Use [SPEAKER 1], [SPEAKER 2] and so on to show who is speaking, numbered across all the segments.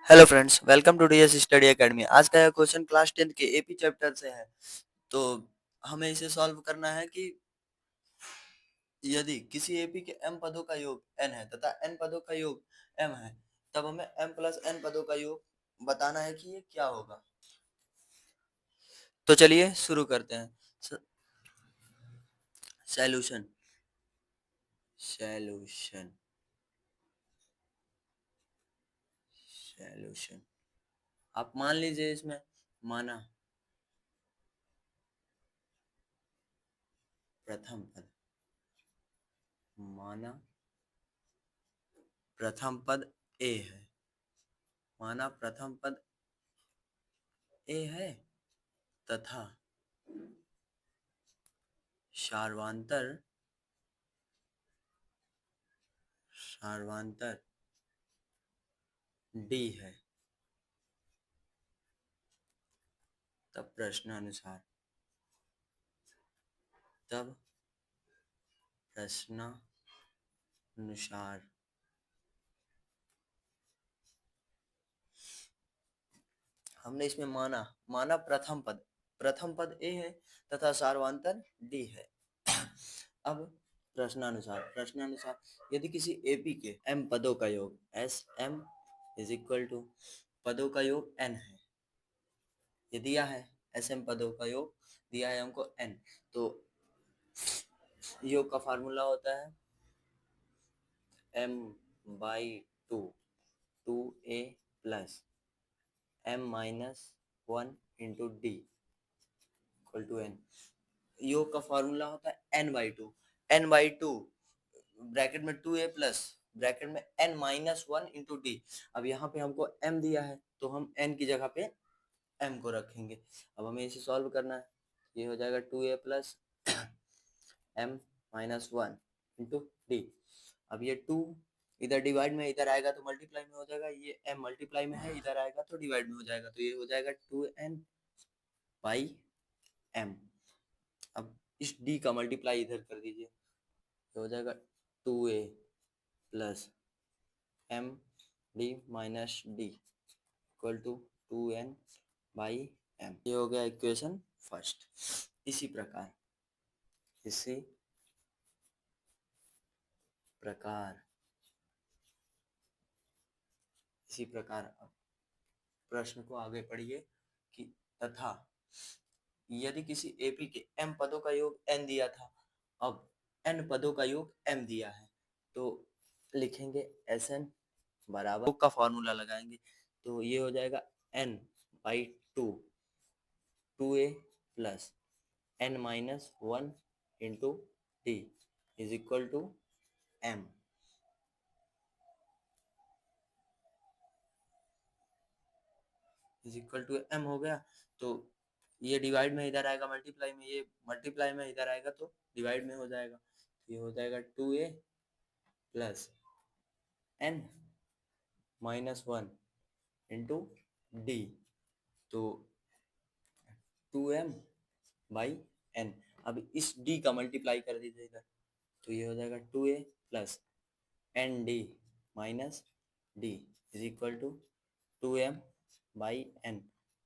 [SPEAKER 1] Hello friends, welcome to DS study academy. आज का यह क्वेश्चन क्लास 10 के एपी चैप्टर से है। तो हमें इसे सॉल्व करना है कि यदि किसी एपी के m पदों का योग n है तथा n पदों का योग m है, तब हमें m प्लस n पदों का योग बताना है कि ये क्या होगा। तो चलिए शुरू करते हैं। सॉल्यूशन सॉल्यूशन सॉल्यूशन आप मान लीजिए, इसमें माना प्रथम पद, माना प्रथम पद a है, माना प्रथम पद a है तथा सार्वंतर सार्वंतर डी है। तब प्रश्नानुसार तब प्रश्नानुसार हमने इसमें माना माना प्रथम पद ए है तथा सार्वंतर डी है। अब प्रश्नानुसार यदि किसी एपी के m पदों का योग S M is equal to पदों का योग n है, ये दिया है। एस एम पदों का योग दिया है हमको n, तो योग का फार्मूला होता है m by two, two A plus m minus one into D equal to n। योग का फॉर्मूला होता है n बाई टू ब्रैकेट में टू ए प्लस ब्रैकेट में n minus one into D. अब यहाँ पे हमको m दिया है तो हम n की जगह पे m को रखेंगे। अब हमें इसे सॉल्व करना है। ये हो जाएगा two A plus m minus one into D. अब ये टू इधर डिवाइड में इधर आएगा तो मल्टीप्लाई में हो जाएगा, ये m मल्टीप्लाई में है, इधर आएगा तो डिवाइड में हो जाएगा, तो ये हो जाएगा टू एन बाई m। अब इस d का मल्टीप्लाई इधर कर दीजिए, तो हो जाएगा two A plus M D minus D equal to two N by M. ये हो गया इक्वेशन फर्स्ट। इसी प्रकार इसी प्रकार इसी प्रकार अब प्रश्न को आगे पढ़िए कि तथा यदि किसी एपी के m पदों का योग n दिया था, अब n पदों का योग m दिया है, तो लिखेंगे Sn बराबर का फॉर्मूला लगाएंगे, तो ये हो जाएगा n by two, two A plus n minus one into D is equal to m। Is equal to m हो गया, तो ये डिवाइड में इधर आएगा मल्टीप्लाई में, ये मल्टीप्लाई में इधर आएगा तो डिवाइड में हो जाएगा, ये हो जाएगा two A plus n minus one into D, तो टू एम बाई एन। अब इस d का मल्टीप्लाई कर दीजिए इधर, तो ये हो जाएगा two A plus N D minus D is equal to two M by N.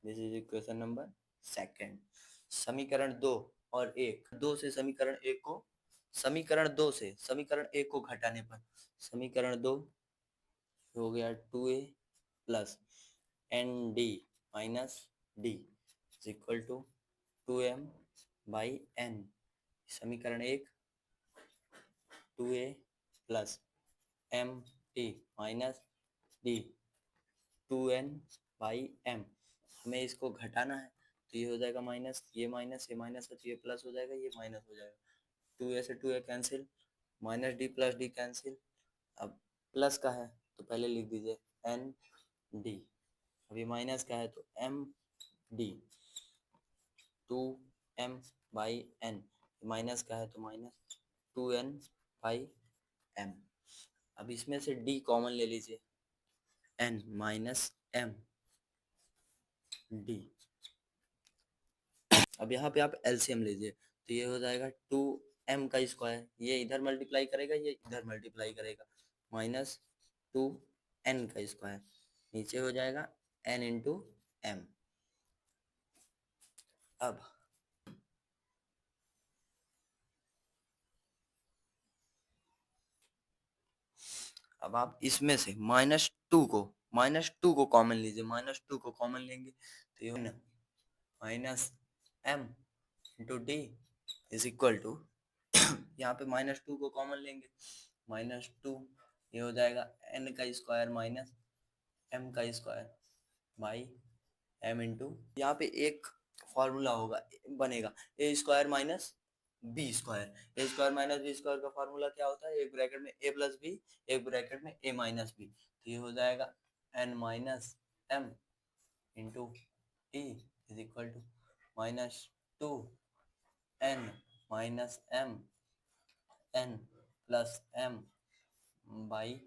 [SPEAKER 1] This is equation number second. समीकरण दो और एक, दो से समीकरण एक को घटाने पर समीकरण दो हो गया two A plus N D minus D is equal to two M by N. समीकरण एक two A plus M T minus D two N by M. हमें इसको घटाना है, तो ये हो जाएगा माइनस, ये माइनस है तो ये प्लस हो जाएगा, ये माइनस हो जाएगा, टू ए से two A cancel, minus D plus D cancel. अब प्लस का है तो पहले लिख दीजिए एन डी, अभी माइनस का है तो M D, two M by N, minus का है तो minus two N by M. अब इसमें से d कॉमन ले लीजिए, n माइनस एम डी। अब यहाँ पे आप एलसीएम लीजिए, तो ये हो जाएगा टू एम का स्क्वायर, ये इधर मल्टीप्लाई करेगा, ये इधर मल्टीप्लाई करेगा, माइनस टू एन का स्क्वायर, नीचे हो जाएगा n इंटू एम। अब आप इसमें से -2 को कॉमन लीजिए, -2 को कॉमन लेंगे तो ये minus M into D is equal to यहाँ पे -2 को कॉमन लेंगे, -2 ये हो जाएगा n का स्क्वायर माइनस m का स्क्वायर बाई m इंटू यहाँ पे एक फॉर्मूला होगा बनेगा A square minus B square. A square minus B square का फॉर्मूला क्या होता है? एक ब्रैकेट में ए प्लस बी, एक ब्रैकेट में ए माइनस बी। तो ये हो जाएगा n minus M into T is equal to -2 n minus M n plus M by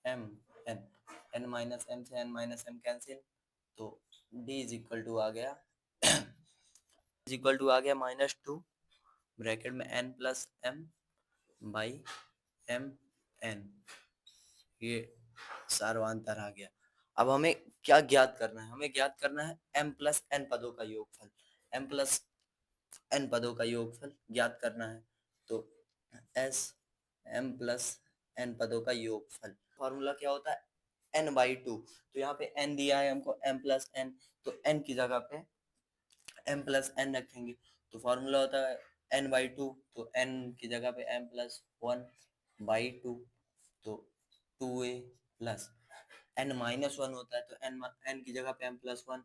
[SPEAKER 1] M N. n minus M से n माइनस एम कैंसिल, तो d is equal to आ गया is equal to आ गया -2 bracket में n plus M by M N. ये सार्वधातुक आ गया। अब हमें क्या ज्ञात करना है? हमें ज्ञात करना है m प्लस n पदों का योगफल। m प्लस n पदों का योगफल ज्ञात करना है, तो s m प्लस n पदों का योगफल फॉर्मूला क्या होता है? n/2। तो यहाँ पे n दिया है हमको m प्लस n, तो n की जगह पे m प्लस n रखेंगे, तो फॉर्मूला होता है n/2। तो n की जगह पे m प्लस 1/2, तो 2a प्लस n माइनस 1 होता है, तो n की जगह पे m plus 1,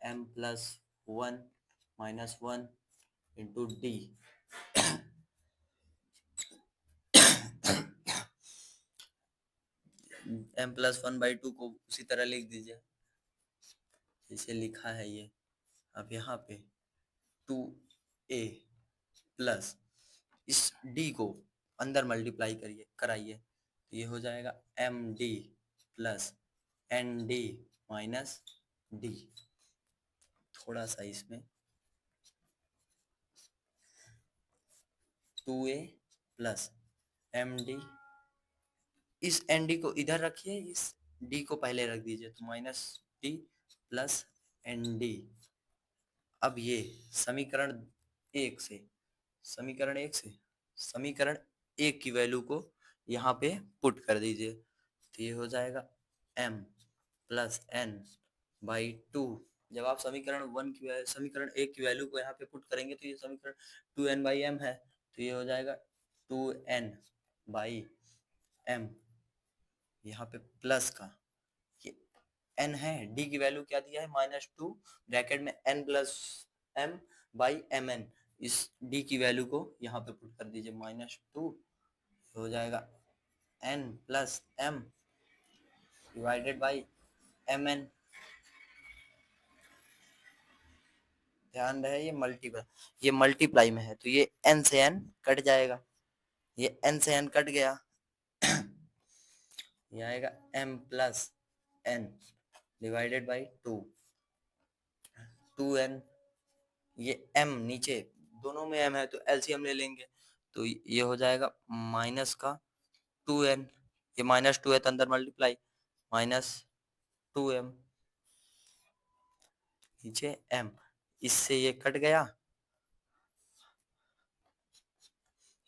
[SPEAKER 1] m plus 1 minus 1 into D. m plus 1/2 को उसी तरह लिख दीजिए जैसे लिखा है ये। अब यहाँ पे 2a प्लस इस d को अंदर मल्टीप्लाई कराइए, तो ये हो जाएगा md plus nd minus d। थोड़ा सा इसमें 2a प्लस md, इस nd को इधर रखिए, इस d को पहले रख दीजिए, तो माइनस d प्लस nd। अब ये समीकरण समीकरण एक की वैल्यू को यहाँ पे पुट कर दीजिए, तो ये हो जाएगा m प्लस n बाई 2। जब आप समीकरण एक की वैल्यू को यहाँ पे पुट करेंगे तो ये समीकरण 2n बाई m है, तो ये हो जाएगा 2n बाई m, यहाँ पे प्लस का ये n है, d की वैल्यू क्या दिया है? -2 ब्रैकेट में n plus m by mn। इस d की वैल्यू को यहाँ पे पुट कर दीजिए, -2 हो जाएगा n plus m divided by mn। ध्यान रहे ये मल्टीप्लाई में है, तो ये n से n कट जाएगा, ये n से n कट गया। ये आएगा m plus n divided by 2n। ये m नीचे दोनों में m है तो एलसीएम ले लेंगे, तो ये हो जाएगा माइनस का 2n, ये -2 है तो अंदर मल्टीप्लाई, -2m नीचे m, इससे ये कट गया,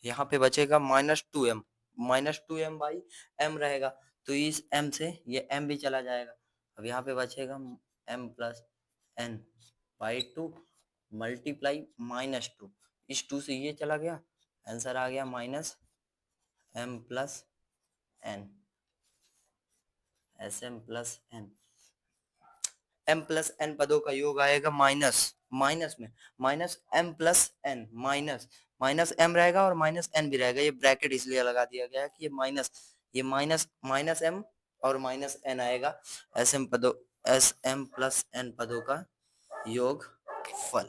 [SPEAKER 1] यहाँ पे बचेगा -2m, -2m बाई m रहेगा, तो इस m से ये m भी चला जाएगा। अब यहाँ पे बचेगा m plus n by 2 multiply -2, इस 2 से ये चला गया, आंसर आ गया -m plus n, sm plus n। m plus n पदों का योग आएगा माइनस में -m plus n minus m रहेगा और -n भी रहेगा, ये ब्रैकेट इसलिए लगा दिया गया है कि ये माइनस m और -n आएगा। sm प्लस n पदों का योग फल।